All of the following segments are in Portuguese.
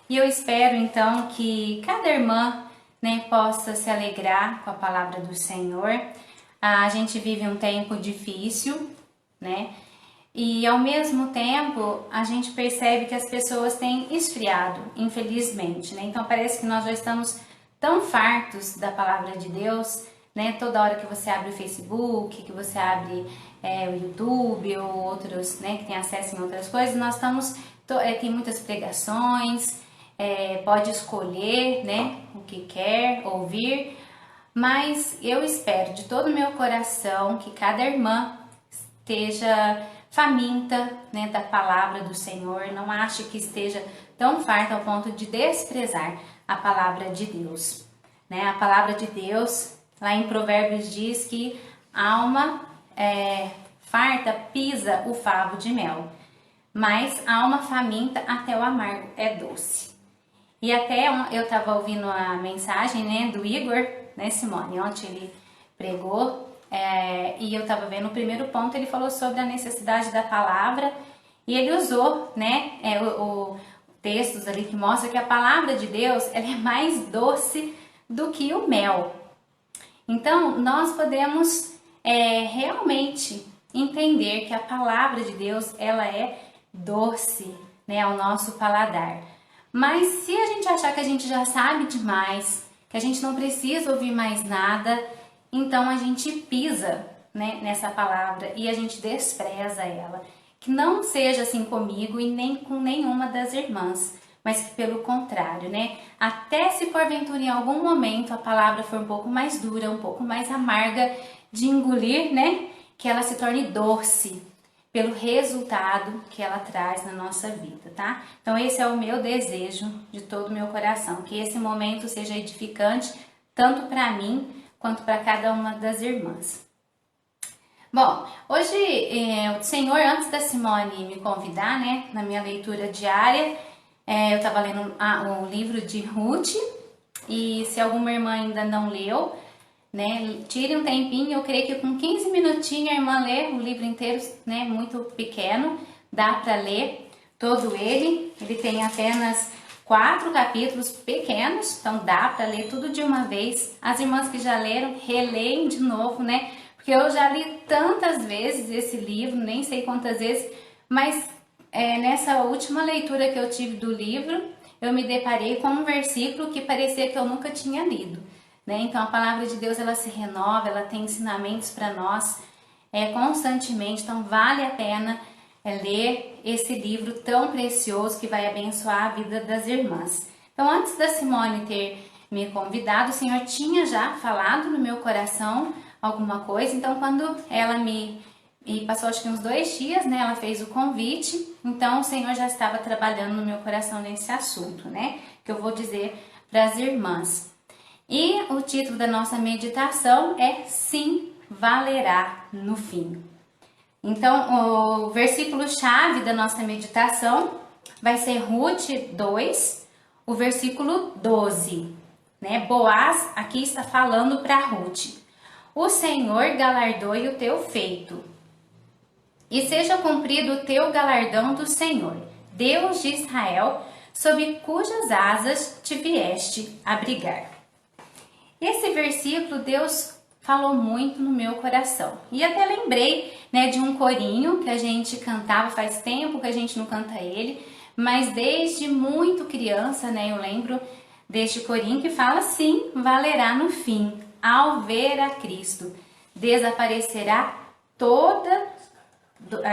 E eu espero então que cada irmã, né, possa se alegrar com a palavra do Senhor. A gente vive um tempo difícil, né? E ao mesmo tempo a gente percebe que as pessoas têm esfriado, infelizmente, né? Então parece que nós já estamos tão fartos da palavra de Deus, né? Toda hora que você abre o Facebook, que você abre o YouTube ou outros, né, que tem acesso em outras coisas, nós estamos, tem muitas pregações, pode escolher, né, o que quer ouvir, mas eu espero de todo o meu coração que cada irmã esteja faminta, né, da palavra do Senhor, não ache que esteja tão farta ao ponto de desprezar a palavra de Deus, né? A palavra de Deus, lá em Provérbios, diz que a alma farta pisa o favo de mel, mas a alma faminta até o amargo é doce. E até eu estava ouvindo a mensagem, né, do Igor, né, Simone, ontem ele pregou, e eu estava vendo o primeiro ponto, ele falou sobre a necessidade da palavra, e ele usou, né, o textos ali que mostra que a palavra de Deus, ela é mais doce do que o mel. Então, nós podemos realmente entender que a palavra de Deus, ela é doce, né, ao nosso paladar. Mas se a gente achar que a gente já sabe demais, que a gente não precisa ouvir mais nada, então a gente pisa, né, nessa palavra e a gente despreza ela. Que não seja assim comigo e nem com nenhuma das irmãs, mas que pelo contrário, né? Até se porventura em algum momento a palavra for um pouco mais dura, um pouco mais amarga de engolir, né? Que ela se torne doce pelo resultado que ela traz na nossa vida, tá? Então esse é o meu desejo de todo o meu coração, que esse momento seja edificante tanto para mim quanto para cada uma das irmãs. Bom, hoje o Senhor, antes da Simone me convidar, né, na minha leitura diária, eu estava lendo o livro de Ruth, e se alguma irmã ainda não leu, né, tire um tempinho, eu creio que com 15 minutinhos a irmã lê o livro inteiro, né, muito pequeno, dá para ler todo ele tem apenas 4 capítulos pequenos, então dá para ler tudo de uma vez. As irmãs que já leram, releem de novo, né, porque eu já li tantas vezes esse livro, nem sei quantas vezes, mas nessa última leitura que eu tive do livro, eu me deparei com um versículo que parecia que eu nunca tinha lido, né? Então a palavra de Deus, ela se renova, ela tem ensinamentos para nós constantemente, então vale a pena ler esse livro tão precioso que vai abençoar a vida das irmãs. Então antes da Simone ter me convidado, o Senhor tinha já falado no meu coração alguma coisa, então quando ela me passou acho que uns 2 dias, né, ela fez o convite, então o Senhor já estava trabalhando no meu coração nesse assunto, né, que eu vou dizer para as irmãs. E o título da nossa meditação é Sim, valerá no fim. Então, o versículo-chave da nossa meditação vai ser Ruth 2, o versículo 12. Né? Boaz aqui está falando para Ruth. O Senhor galardoe o teu feito, e seja cumprido o teu galardão do Senhor, Deus de Israel, sob cujas asas te vieste abrigar. Esse versículo Deus falou muito no meu coração. E até lembrei, né, de um corinho que a gente cantava, faz tempo que a gente não canta ele, mas desde muito criança, né, eu lembro deste corinho que fala assim, valerá no fim, ao ver a Cristo, desaparecerá toda dor,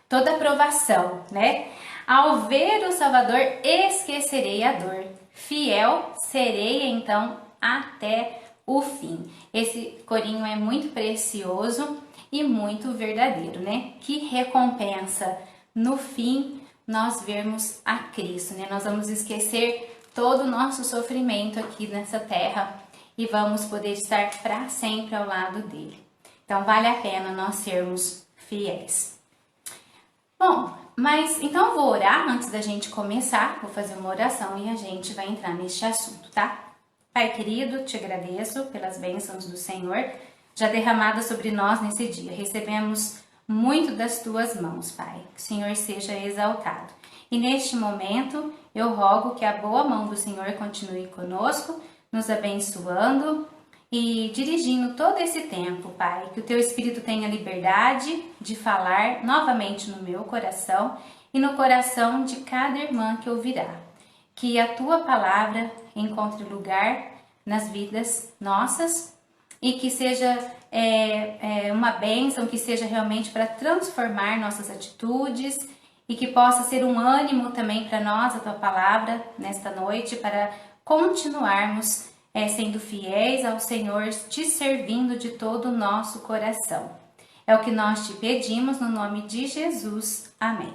toda provação, né? Ao ver o Salvador, esquecerei a dor, fiel serei então até o fim. Esse corinho é muito precioso e muito verdadeiro, né? Que recompensa no fim nós vermos a Cristo, né? Nós vamos esquecer todo o nosso sofrimento aqui nessa terra e vamos poder estar para sempre ao lado dele. Então vale a pena nós sermos fiéis. Bom, mas então eu vou orar antes da gente começar, vou fazer uma oração e a gente vai entrar neste assunto, tá? Pai querido, te agradeço pelas bênçãos do Senhor já derramadas sobre nós nesse dia. Recebemos muito das tuas mãos, Pai. Que o Senhor seja exaltado. E neste momento, eu rogo que a boa mão do Senhor continue conosco, nos abençoando e dirigindo todo esse tempo, Pai. Que o Teu Espírito tenha liberdade de falar novamente no meu coração e no coração de cada irmã que ouvirá. Que a Tua palavra encontre lugar nas vidas nossas e que seja uma bênção, que seja realmente para transformar nossas atitudes e que possa ser um ânimo também para nós, a Tua palavra, nesta noite, para continuarmos sendo fiéis ao Senhor, te servindo de todo o nosso coração. É o que nós te pedimos no nome de Jesus. Amém.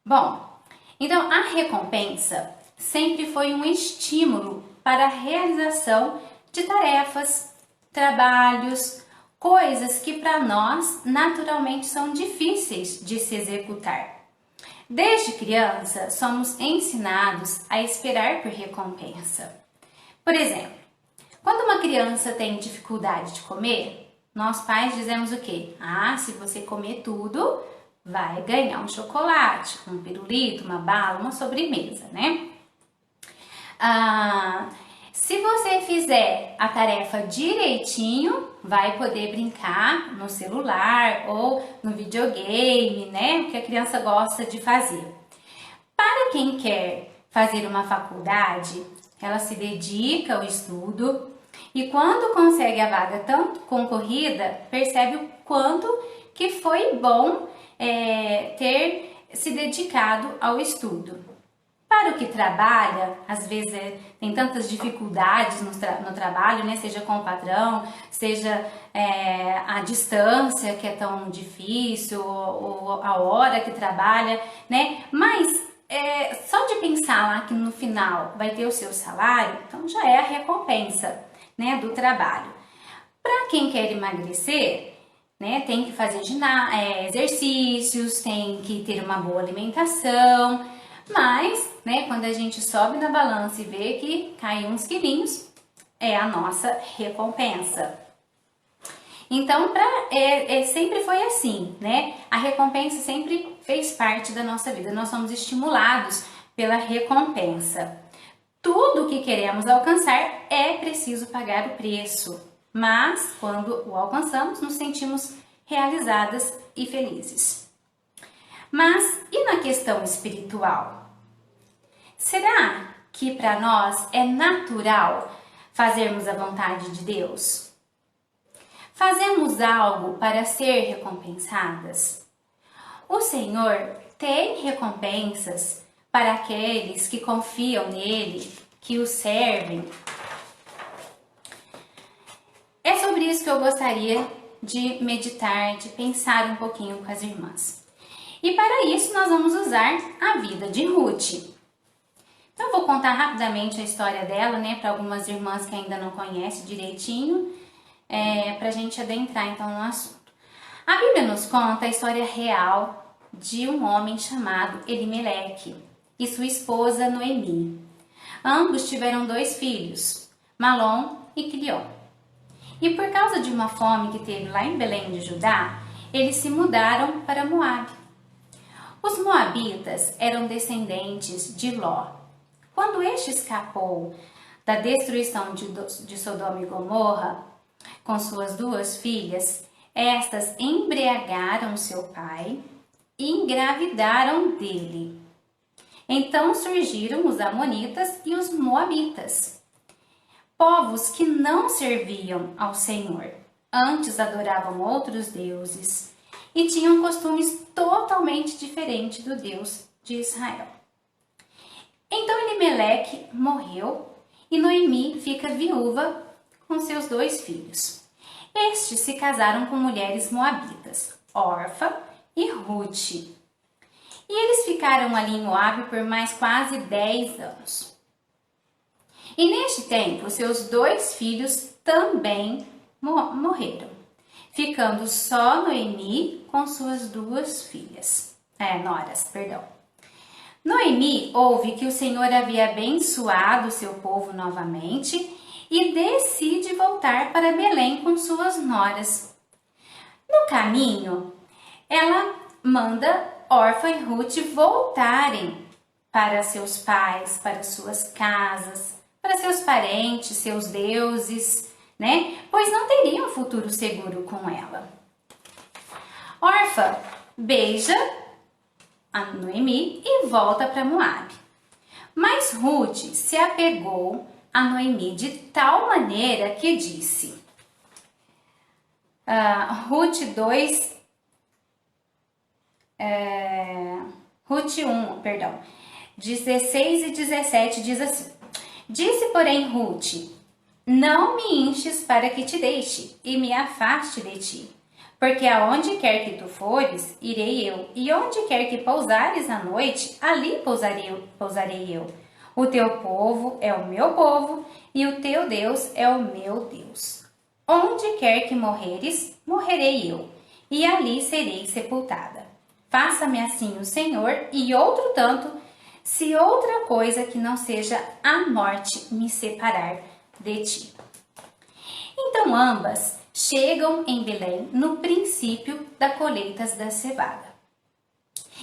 Bom, então a recompensa sempre foi um estímulo para a realização de tarefas, trabalhos, coisas que para nós naturalmente são difíceis de se executar. Desde criança, somos ensinados a esperar por recompensa. Por exemplo, quando uma criança tem dificuldade de comer, nós pais dizemos o quê? Se você comer tudo, vai ganhar um chocolate, um pirulito, uma bala, uma sobremesa, né? Se você fizer a tarefa direitinho, vai poder brincar no celular ou no videogame, né? O que a criança gosta de fazer. Para quem quer fazer uma faculdade, ela se dedica ao estudo e quando consegue a vaga tão concorrida, percebe o quanto que foi bom ter se dedicado ao estudo. Para o que trabalha, às vezes tem tantas dificuldades no trabalho, né? Seja com o patrão, seja a distância que é tão difícil, ou a hora que trabalha, né? Mas só de pensar lá que no final vai ter o seu salário, então já é a recompensa, né, do trabalho. Para quem quer emagrecer, né, tem que fazer exercícios, tem que ter uma boa alimentação. Mas, né, quando a gente sobe na balança e vê que caiu uns quilinhos, é a nossa recompensa. Então, sempre foi assim, né? A recompensa sempre fez parte da nossa vida. Nós somos estimulados pela recompensa. Tudo que queremos alcançar é preciso pagar o preço. Mas, quando o alcançamos, nos sentimos realizadas e felizes. Mas e na questão espiritual? Será que para nós é natural fazermos a vontade de Deus? Fazemos algo para ser recompensadas? O Senhor tem recompensas para aqueles que confiam nele, que o servem. É sobre isso que eu gostaria de meditar, de pensar um pouquinho com as irmãs. E para isso nós vamos usar a vida de Ruth. Então eu vou contar rapidamente a história dela, né, para algumas irmãs que ainda não conhecem direitinho, para a gente adentrar então no assunto. A Bíblia nos conta a história real de um homem chamado Elimeleque e sua esposa Noemi. Ambos tiveram 2 filhos, Malom e Quilion. E por causa de uma fome que teve lá em Belém de Judá, eles se mudaram para Moabe. Os moabitas eram descendentes de Ló. Quando este escapou da destruição de Sodoma e Gomorra, com suas 2 filhas, estas embriagaram seu pai e engravidaram dele. Então surgiram os amonitas e os moabitas, povos que não serviam ao Senhor, antes adoravam outros deuses e tinham costumes totalmente diferentes do Deus de Israel. Então Elimeleque morreu e Noemi fica viúva com seus 2 filhos. Estes se casaram com mulheres moabitas, Orfa e Ruth. E eles ficaram ali em Moabe por mais quase 10 anos. E neste tempo, seus 2 filhos também morreram, ficando só Noemi com suas 2 filhas, noras, perdão. Noemi ouve que o Senhor havia abençoado seu povo novamente e decide voltar para Belém com suas noras. No caminho, ela manda Orfa e Ruth voltarem para seus pais, para suas casas, para seus parentes, seus deuses, né? Pois não teriam um futuro seguro com ela. Orfa beija a Noemi e volta para Moabe. Mas Ruth se apegou a Noemi de tal maneira que disse, Ruth 1, 16 e 17 diz assim, disse porém Ruth, não me enches para que te deixe e me afaste de ti, porque aonde quer que tu fores, irei eu, e onde quer que pousares à noite, ali pousarei eu. O teu povo é o meu povo, e o teu Deus é o meu Deus. Onde quer que morreres, morrerei eu, e ali serei sepultada. Faça-me assim o Senhor, e outro tanto, se outra coisa que não seja a morte me separar de ti. Então ambas chegam em Belém no princípio da colheita da cevada.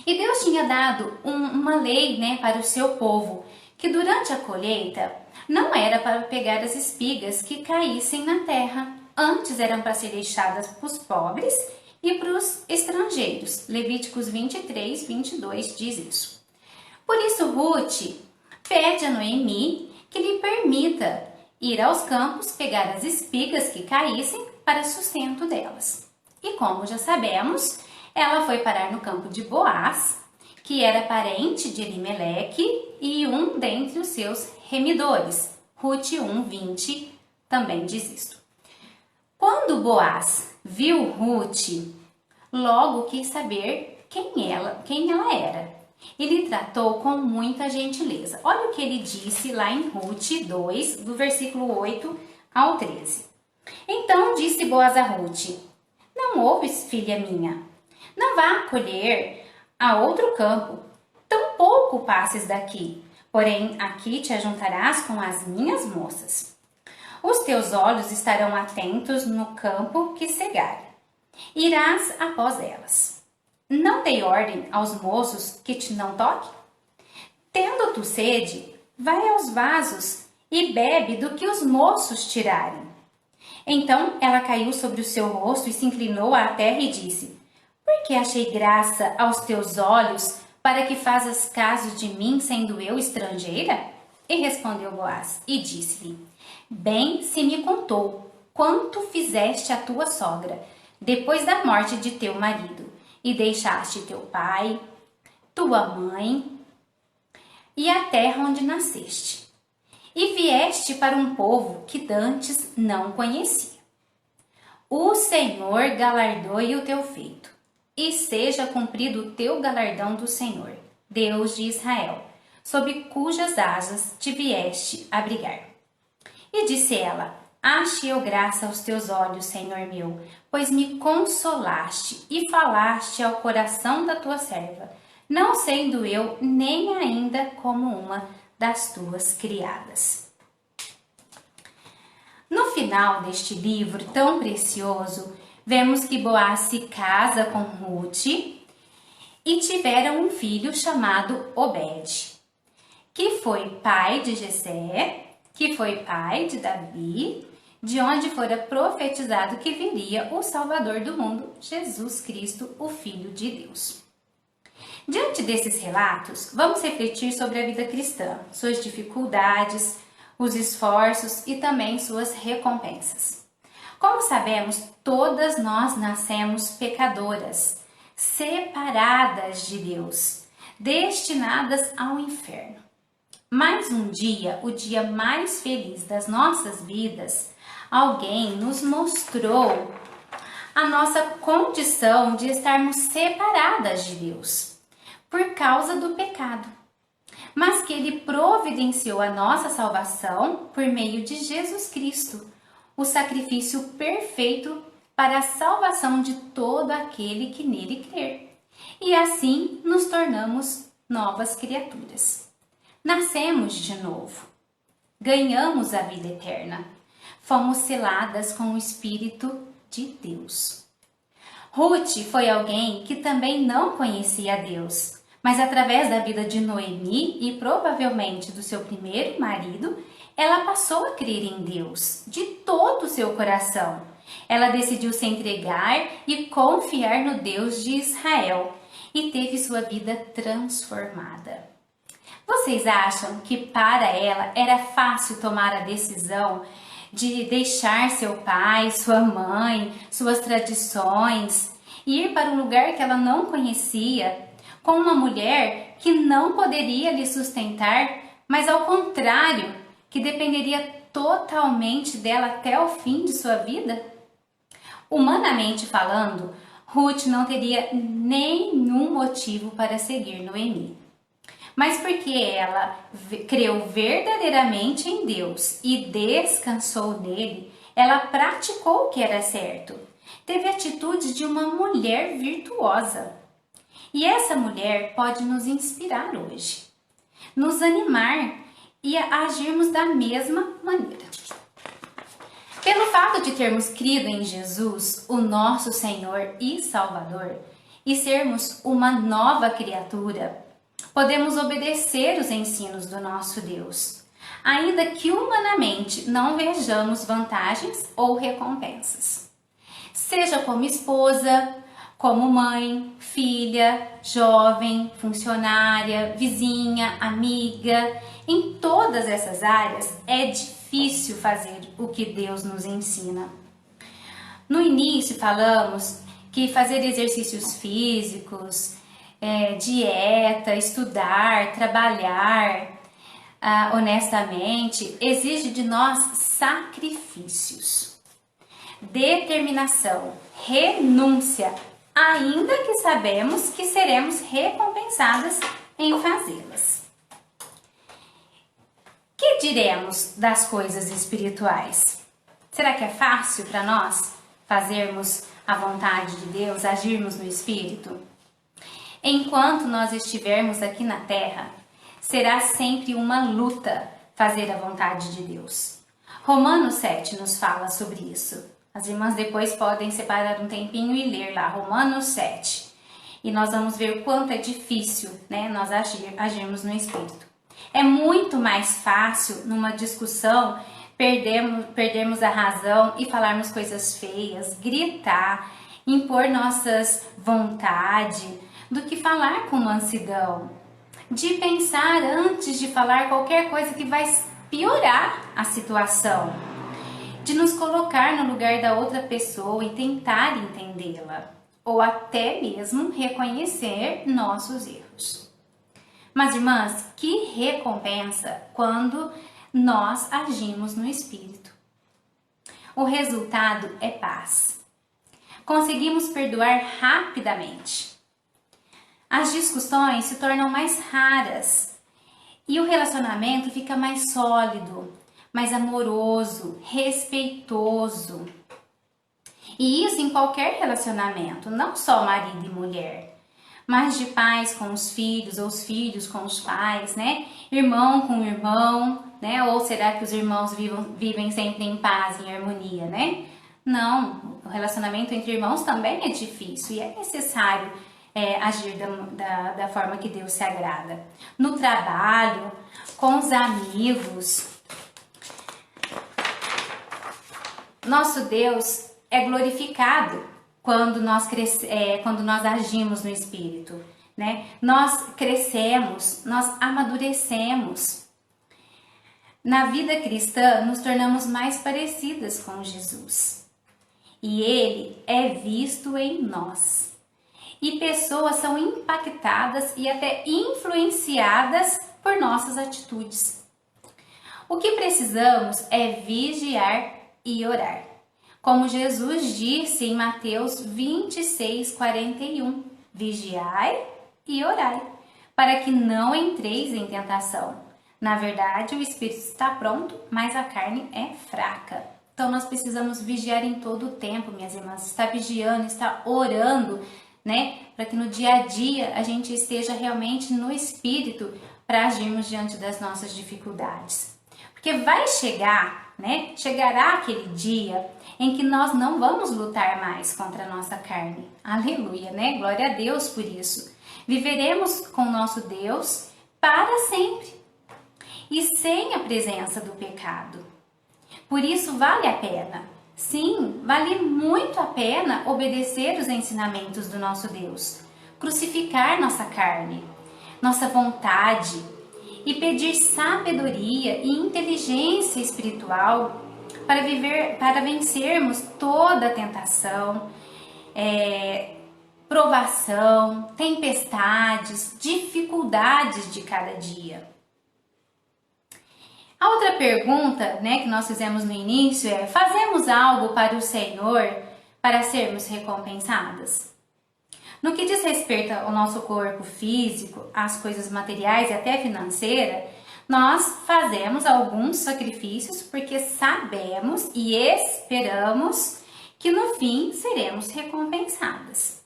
E Deus tinha dado uma lei, né, para o seu povo, que durante a colheita não era para pegar as espigas que caíssem na terra, antes eram para ser deixadas para os pobres e para os estrangeiros. Levíticos 23, 22 diz isso. Por isso Ruth pede a Noemi que lhe permita ir aos campos pegar as espigas que caíssem para sustento delas. E como já sabemos, ela foi parar no campo de Boaz, que era parente de Elimeleque e um dentre os seus remidores. Ruth 1:20 também diz isto. Quando Boaz viu Ruth, logo quis saber quem ela era. E lhe tratou com muita gentileza. Olha o que ele disse lá em Ruth 2, do versículo 8 ao 13. Então disse Boaz a Ruth, não ouves, filha minha, não vá colher a outro campo, tampouco passes daqui, porém aqui te ajuntarás com as minhas moças. Os teus olhos estarão atentos no campo que cegar, irás após elas. Não dei ordem aos moços que te não toquem? Tendo tu sede, vai aos vasos e bebe do que os moços tirarem. Então ela caiu sobre o seu rosto e se inclinou à terra e disse, por que achei graça aos teus olhos para que fazas caso de mim, sendo eu estrangeira? E respondeu Boaz e disse-lhe, bem se me contou quanto fizeste à tua sogra, depois da morte de teu marido, e deixaste teu pai, tua mãe e a terra onde nasceste, e vieste para um povo que dantes não conhecia. O Senhor galardoe o teu feito, e seja cumprido o teu galardão do Senhor, Deus de Israel, sob cujas asas te vieste abrigar. E disse ela, ache eu graça aos teus olhos, Senhor meu, pois me consolaste e falaste ao coração da tua serva, não sendo eu nem ainda como uma das tuas criadas. No final deste livro tão precioso, vemos que Boaz se casa com Ruth e tiveram um filho chamado Obed, que foi pai de Jessé, que foi pai de Davi, de onde fora profetizado que viria o Salvador do mundo, Jesus Cristo, o Filho de Deus. Diante desses relatos, vamos refletir sobre a vida cristã, suas dificuldades, os esforços e também suas recompensas. Como sabemos, todas nós nascemos pecadoras, separadas de Deus, destinadas ao inferno. Mas um dia, o dia mais feliz das nossas vidas, alguém nos mostrou a nossa condição de estarmos separadas de Deus por causa do pecado, mas que Ele providenciou a nossa salvação por meio de Jesus Cristo, o sacrifício perfeito para a salvação de todo aquele que nele crer. E assim nos tornamos novas criaturas. Nascemos de novo, ganhamos a vida eterna, fomos seladas com o Espírito de Deus. Ruth foi alguém que também não conhecia Deus, mas através da vida de Noemi e provavelmente do seu primeiro marido, ela passou a crer em Deus de todo o seu coração. Ela decidiu se entregar e confiar no Deus de Israel e teve sua vida transformada. Vocês acham que para ela era fácil tomar a decisão de deixar seu pai, sua mãe, suas tradições e ir para um lugar que ela não conhecia, com uma mulher que não poderia lhe sustentar, mas ao contrário, que dependeria totalmente dela até o fim de sua vida? Humanamente falando, Ruth não teria nenhum motivo para seguir Noemi. Mas porque ela creu verdadeiramente em Deus e descansou nele, ela praticou o que era certo. Teve a atitude de uma mulher virtuosa. E essa mulher pode nos inspirar hoje, nos animar e a agirmos da mesma maneira. Pelo fato de termos crido em Jesus, o nosso Senhor e Salvador, e sermos uma nova criatura, podemos obedecer os ensinos do nosso Deus, ainda que humanamente não vejamos vantagens ou recompensas. Seja como esposa, como mãe, filha, jovem, funcionária, vizinha, amiga, em todas essas áreas é difícil fazer o que Deus nos ensina. No início falamos que fazer exercícios físicos, dieta, estudar, trabalhar honestamente, exige de nós sacrifícios, determinação, renúncia, ainda que sabemos que seremos recompensadas em fazê-las. Que diremos das coisas espirituais? Será que é fácil para nós fazermos a vontade de Deus, agirmos no Espírito? Enquanto nós estivermos aqui na Terra, será sempre uma luta fazer a vontade de Deus. Romanos 7 nos fala sobre isso. As irmãs depois podem separar um tempinho e ler lá, Romanos 7. E nós vamos ver o quanto é difícil, né, nós agirmos no Espírito. É muito mais fácil, numa discussão, perdermos a razão e falarmos coisas feias, gritar, impor nossas vontades, do que falar com mansidão, de pensar antes de falar qualquer coisa que vai piorar a situação, de nos colocar no lugar da outra pessoa e tentar entendê-la, ou até mesmo reconhecer nossos erros. Mas, irmãs, que recompensa quando nós agimos no Espírito. O resultado é paz. Conseguimos perdoar rapidamente. As discussões se tornam mais raras e o relacionamento fica mais sólido, mais amoroso, respeitoso. E isso em qualquer relacionamento, não só marido e mulher, mas de pais com os filhos, ou os filhos com os pais, né? Irmão com irmão, né? Ou será que os irmãos vivem sempre em paz, em harmonia, né? Não, o relacionamento entre irmãos também é difícil e é necessário agir da forma que Deus se agrada. No trabalho, com os amigos. Nosso Deus é glorificado quando nós agimos no Espírito, né? Nós crescemos, nós amadurecemos. Na vida cristã, nos tornamos mais parecidas com Jesus. E Ele é visto em nós. E pessoas são impactadas e até influenciadas por nossas atitudes. O que precisamos é vigiar e orar. Como Jesus disse em Mateus 26:41, vigiai e orai, para que não entreis em tentação. Na verdade, o espírito está pronto, mas a carne é fraca. Então, nós precisamos vigiar em todo o tempo, minhas irmãs. Estar vigiando, estar orando, né? Para que no dia a dia a gente esteja realmente no espírito para agirmos diante das nossas dificuldades. Porque vai chegar né? Chegará aquele dia em que nós não vamos lutar mais contra a nossa carne. Aleluia, né? Glória a Deus por isso. Viveremos com nosso Deus para sempre e sem a presença do pecado. Por isso vale a pena. Sim, vale muito a pena obedecer os ensinamentos do nosso Deus, crucificar nossa carne, nossa vontade e pedir sabedoria e inteligência espiritual para vencermos toda a tentação, provação, tempestades, dificuldades de cada dia. A outra pergunta, né, que nós fizemos no início é: fazemos algo para o Senhor para sermos recompensadas? No que diz respeito ao nosso corpo físico, às coisas materiais e até financeira, nós fazemos alguns sacrifícios porque sabemos e esperamos que no fim seremos recompensadas.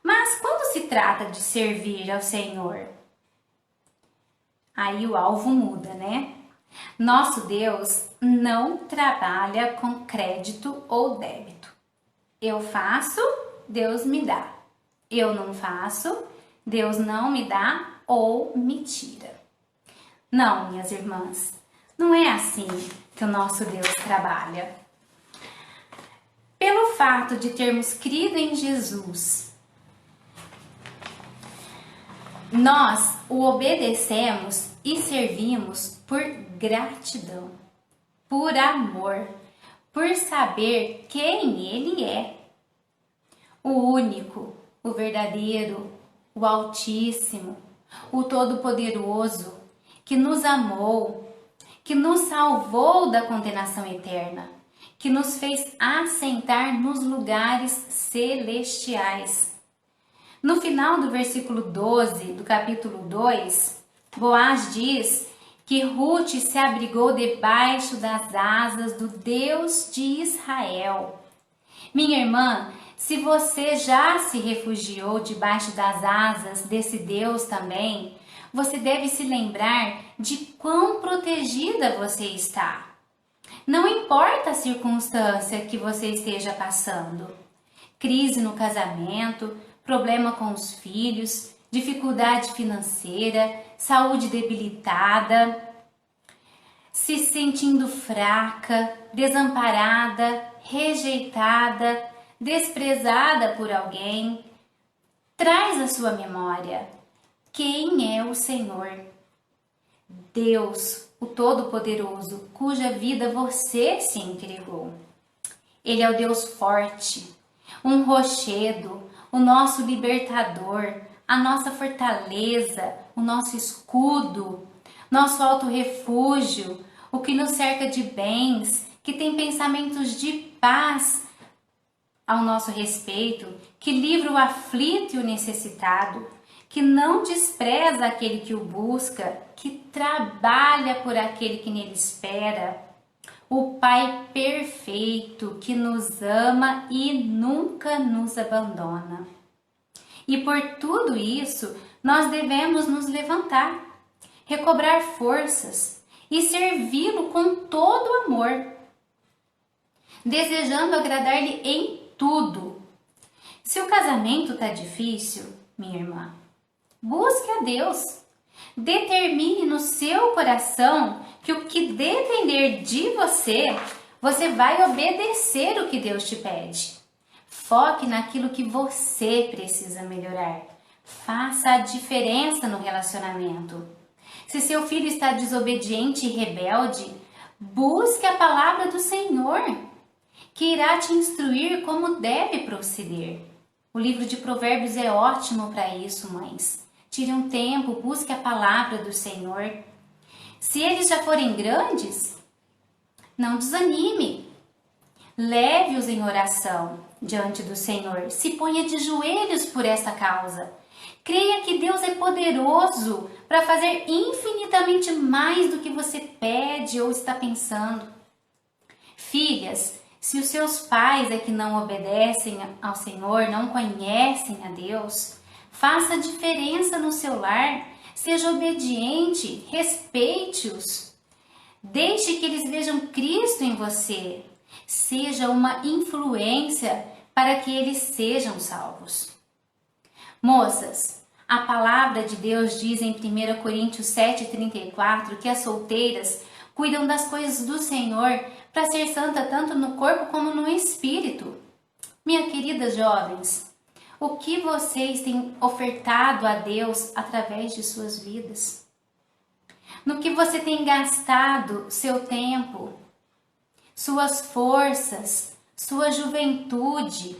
Mas quando se trata de servir ao Senhor, aí o alvo muda, né? Nosso Deus não trabalha com crédito ou débito. Eu faço, Deus me dá. Eu não faço, Deus não me dá ou me tira. Não, minhas irmãs, não é assim que o nosso Deus trabalha. Pelo fato de termos crido em Jesus, nós o obedecemos e servimos por gratidão, por amor, por saber quem Ele é. O único, o verdadeiro, o Altíssimo, o Todo-Poderoso, que nos amou, que nos salvou da condenação eterna, que nos fez assentar nos lugares celestiais. No final do versículo 12 do capítulo 2, Boaz diz que Ruth se abrigou debaixo das asas do Deus de Israel. Minha irmã, se você já se refugiou debaixo das asas desse Deus também, você deve se lembrar de quão protegida você está. Não importa a circunstância que você esteja passando, crise no casamento, problema com os filhos, dificuldade financeira, saúde debilitada, se sentindo fraca, desamparada, rejeitada, desprezada por alguém, traz à sua memória quem é o Senhor. Deus, o Todo-Poderoso, cuja vida você se entregou. Ele é o Deus forte, um rochedo, o nosso libertador, a nossa fortaleza, o nosso escudo, nosso alto refúgio, o que nos cerca de bens, que tem pensamentos de paz ao nosso respeito, que livra o aflito e o necessitado, que não despreza aquele que o busca, que trabalha por aquele que nele espera. O Pai perfeito que nos ama e nunca nos abandona. E por tudo isso, nós devemos nos levantar, recobrar forças e servi-lo com todo amor, desejando agradar-lhe em tudo. Se o casamento está difícil, minha irmã, busque a Deus. Determine no seu coração que o que depender de você, você vai obedecer o que Deus te pede. Foque naquilo que você precisa melhorar. Faça a diferença no relacionamento. Se seu filho está desobediente e rebelde, busque a palavra do Senhor, que irá te instruir como deve proceder. O livro de Provérbios é ótimo para isso, mães. Tire um tempo, busque a palavra do Senhor. Se eles já forem grandes, não desanime. Leve-os em oração diante do Senhor. Se ponha de joelhos por esta causa. Creia que Deus é poderoso para fazer infinitamente mais do que você pede ou está pensando. Filhas, se os seus pais é que não obedecem ao Senhor, não conhecem a Deus, faça diferença no seu lar, seja obediente, respeite-os. Deixe que eles vejam Cristo em você. Seja uma influência para que eles sejam salvos. Moças, a palavra de Deus diz em 1 Coríntios 7,34 que as solteiras cuidam das coisas do Senhor para ser santa tanto no corpo como no espírito. Minha queridas jovens, o que vocês têm ofertado a Deus através de suas vidas? No que você tem gastado seu tempo, suas forças, sua juventude?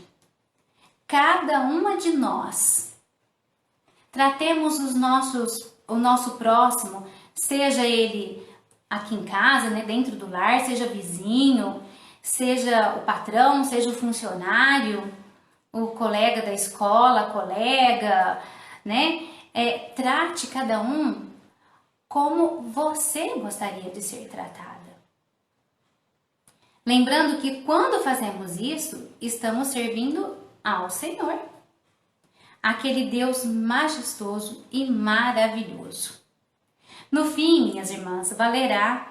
Cada uma de nós. Tratemos o nosso próximo, seja ele aqui em casa, né, dentro do lar, seja vizinho, seja o patrão, seja o funcionário, o colega da escola, a colega, né? Trate cada um como você gostaria de ser tratada. Lembrando que quando fazemos isso, estamos servindo ao Senhor, aquele Deus majestoso e maravilhoso. No fim, minhas irmãs, valerá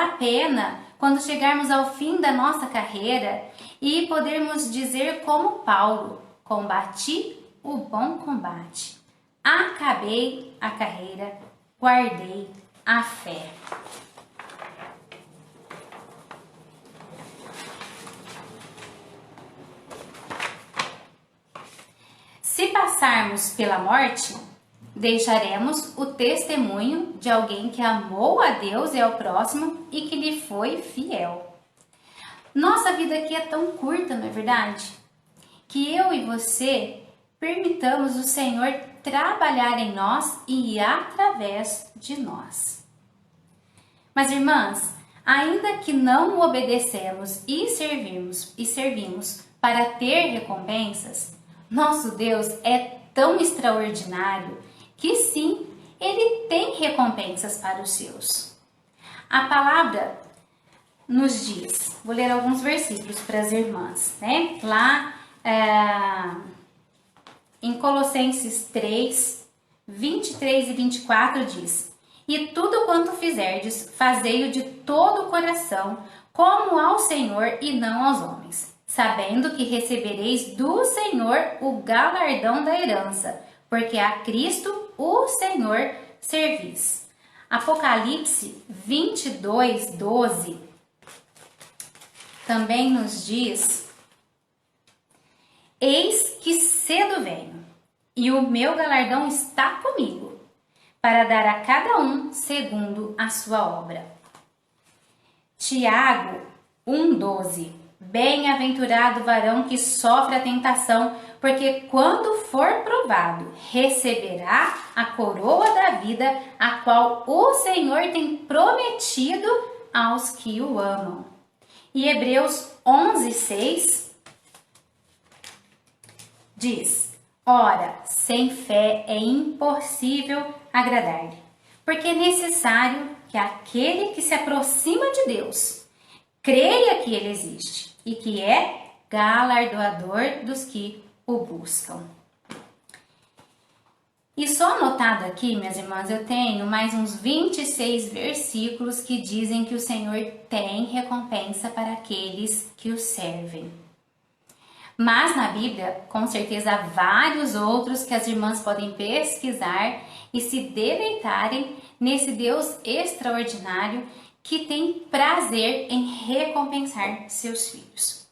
a pena quando chegarmos ao fim da nossa carreira e podermos dizer como Paulo: combati o bom combate, acabei a carreira, guardei a fé. Se passarmos pela morte, deixaremos o testemunho de alguém que amou a Deus e ao próximo e que lhe foi fiel. Nossa vida aqui é tão curta, não é verdade? Que eu e você permitamos o Senhor trabalhar em nós e através de nós. Mas, irmãs, ainda que não o obedecemos e servimos para ter recompensas, nosso Deus é tão extraordinário que sim, Ele tem recompensas para os seus. A palavra nos diz, vou ler alguns versículos para as irmãs, né? Lá em Colossenses 3, 23 e 24 diz: e tudo quanto fizerdes, fazei-o de todo o coração, como ao Senhor e não aos homens, sabendo que recebereis do Senhor o galardão da herança, porque a Cristo, o Senhor, servis. Apocalipse 22, 12 também nos diz: eis que cedo venho, e o meu galardão está comigo, para dar a cada um segundo a sua obra. Tiago 1,12 bem-aventurado o varão que sofre a tentação, porque quando for provado, receberá a coroa da vida, a qual o Senhor tem prometido aos que o amam. E Hebreus 11:6 diz: ora, sem fé é impossível agradar-lhe, porque é necessário que aquele que se aproxima de Deus creia que ele existe e que é galardoador dos que o buscam. E só anotado aqui, minhas irmãs, eu tenho mais uns 26 versículos que dizem que o Senhor tem recompensa para aqueles que o servem. Mas na Bíblia, com certeza, há vários outros que as irmãs podem pesquisar e se deleitarem nesse Deus extraordinário que tem prazer em recompensar seus filhos.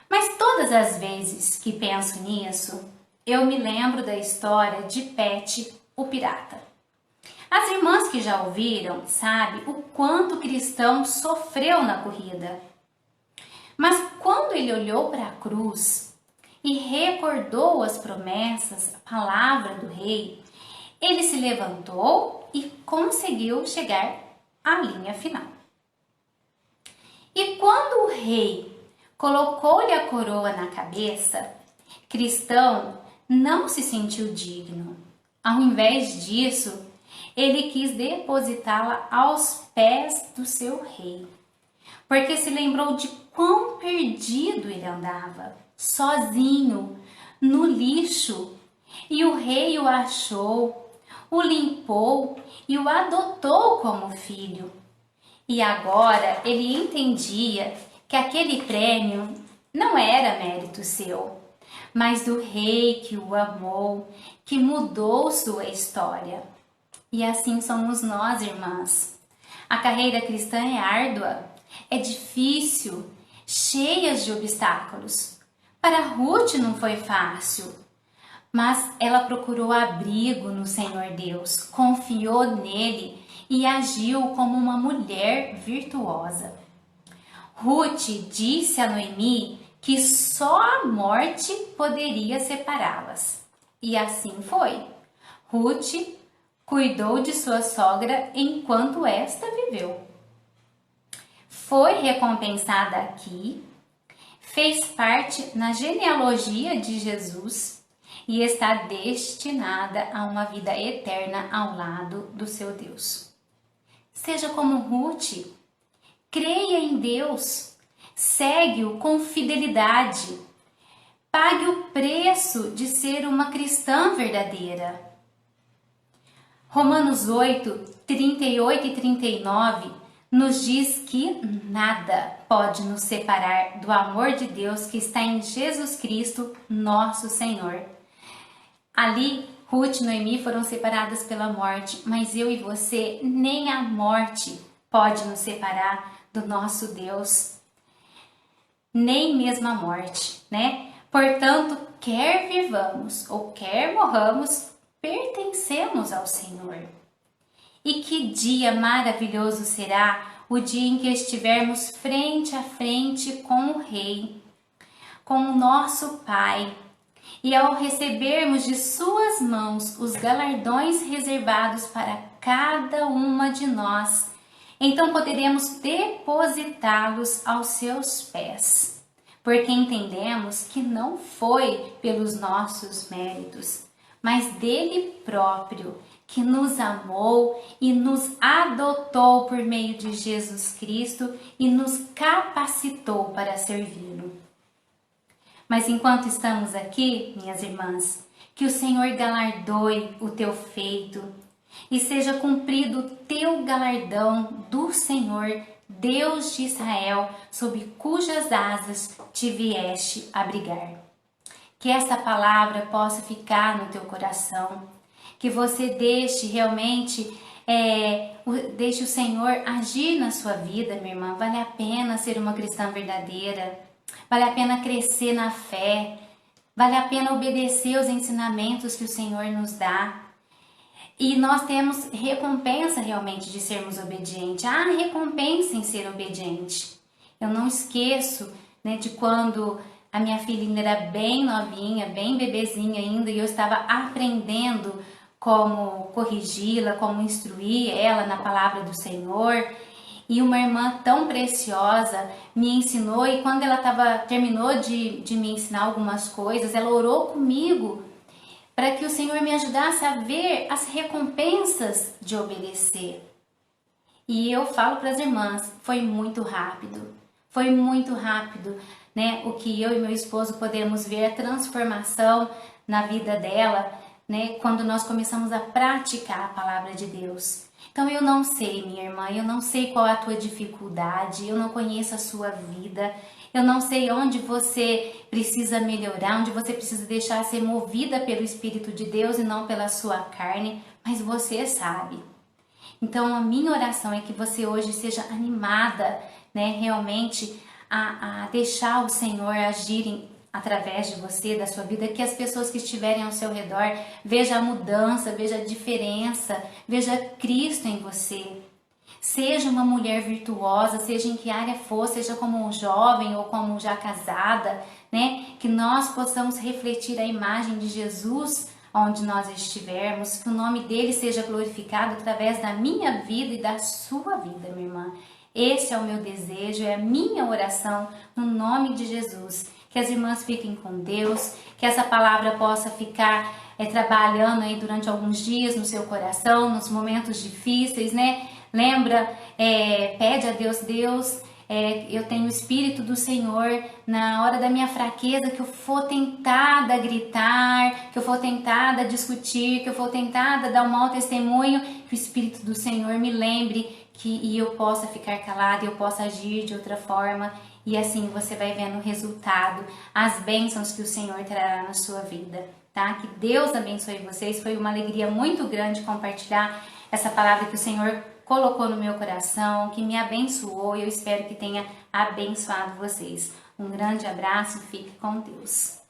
Mas todas as vezes que penso nisso, eu me lembro da história de Pet, o pirata. As irmãs que já ouviram sabem o quanto o cristão sofreu na corrida. Mas quando ele olhou para a cruz e recordou as promessas, a palavra do rei, ele se levantou e conseguiu chegar à linha final. E quando o rei colocou-lhe a coroa na cabeça, Cristão não se sentiu digno. Ao invés disso, ele quis depositá-la aos pés do seu rei, porque se lembrou de quão perdido ele andava, sozinho, no lixo, e o rei o achou, o limpou e o adotou como filho. E agora ele entendia que aquele prêmio não era mérito seu, mas do rei que o amou, que mudou sua história. E assim somos nós, irmãs. A carreira cristã é árdua, é difícil, cheia de obstáculos. Para Ruth não foi fácil, mas ela procurou abrigo no Senhor Deus, confiou nele e agiu como uma mulher virtuosa. Ruth disse a Noemi que só a morte poderia separá-las. E assim foi. Ruth cuidou de sua sogra enquanto esta viveu. Foi recompensada aqui, fez parte na genealogia de Jesus e está destinada a uma vida eterna ao lado do seu Deus. Seja como Ruth, creia em Deus, segue-o com fidelidade, pague o preço de ser uma cristã verdadeira. Romanos 8, 38 e 39 nos diz que nada pode nos separar do amor de Deus que está em Jesus Cristo, nosso Senhor. Ali, Ruth e Noemi foram separadas pela morte, mas eu e você, nem a morte pode nos separar do nosso Deus, nem mesmo a morte, né? Portanto, quer vivamos ou quer morramos, pertencemos ao Senhor. E que dia maravilhoso será o dia em que estivermos frente a frente com o Rei, com o nosso Pai, e ao recebermos de suas mãos os galardões reservados para cada uma de nós, então poderemos depositá-los aos seus pés, porque entendemos que não foi pelos nossos méritos, mas dele próprio, que nos amou e nos adotou por meio de Jesus Cristo e nos capacitou para servi-lo. Mas enquanto estamos aqui, minhas irmãs, que o Senhor galardoe o teu feito e seja cumprido o teu galardão do Senhor, Deus de Israel, sob cujas asas te vieste abrigar. Que essa palavra possa ficar no teu coração, que você deixe realmente, deixe o Senhor agir na sua vida, minha irmã. Vale a pena ser uma cristã verdadeira, vale a pena crescer na fé, vale a pena obedecer os ensinamentos que o Senhor nos dá. E nós temos recompensa realmente de sermos obedientes. Há recompensa em ser obediente. Eu não esqueço, né, de quando a minha filha ainda era bem novinha, bem bebezinha ainda, e eu estava aprendendo como corrigi-la, como instruir ela na palavra do Senhor. E uma irmã tão preciosa me ensinou, e quando ela terminou de me ensinar algumas coisas, ela orou comigo para que o Senhor me ajudasse a ver as recompensas de obedecer. E eu falo para as irmãs, foi muito rápido, né? O que eu e meu esposo podemos ver, a transformação na vida dela, né? Quando nós começamos a praticar a palavra de Deus. Então eu não sei, minha irmã, eu não sei qual é a tua dificuldade, eu não conheço a sua vida, eu não sei onde você precisa melhorar, onde você precisa deixar ser movida pelo Espírito de Deus e não pela sua carne, mas você sabe. Então a minha oração é que você hoje seja animada, né, realmente a deixar o Senhor agir através de você, da sua vida, que as pessoas que estiverem ao seu redor vejam a mudança, vejam a diferença, vejam Cristo em você. Seja uma mulher virtuosa, seja em que área for, seja como um jovem ou como já casada, né? Que nós possamos refletir a imagem de Jesus onde nós estivermos, que o nome dele seja glorificado através da minha vida e da sua vida, minha irmã. Esse é o meu desejo, é a minha oração no nome de Jesus. Que as irmãs fiquem com Deus, que essa palavra possa ficar trabalhando aí durante alguns dias no seu coração, nos momentos difíceis, né? Lembra, pede a Deus, eu tenho o Espírito do Senhor na hora da minha fraqueza, que eu for tentada a gritar, que eu for tentada a discutir, que eu for tentada a dar um mau testemunho, que o Espírito do Senhor me lembre e eu possa ficar calada, eu possa agir de outra forma. E assim você vai vendo o resultado, as bênçãos que o Senhor trará na sua vida, tá? Que Deus abençoe vocês. Foi uma alegria muito grande compartilhar essa palavra que o Senhor colocou no meu coração, que me abençoou, e eu espero que tenha abençoado vocês. Um grande abraço, fique com Deus.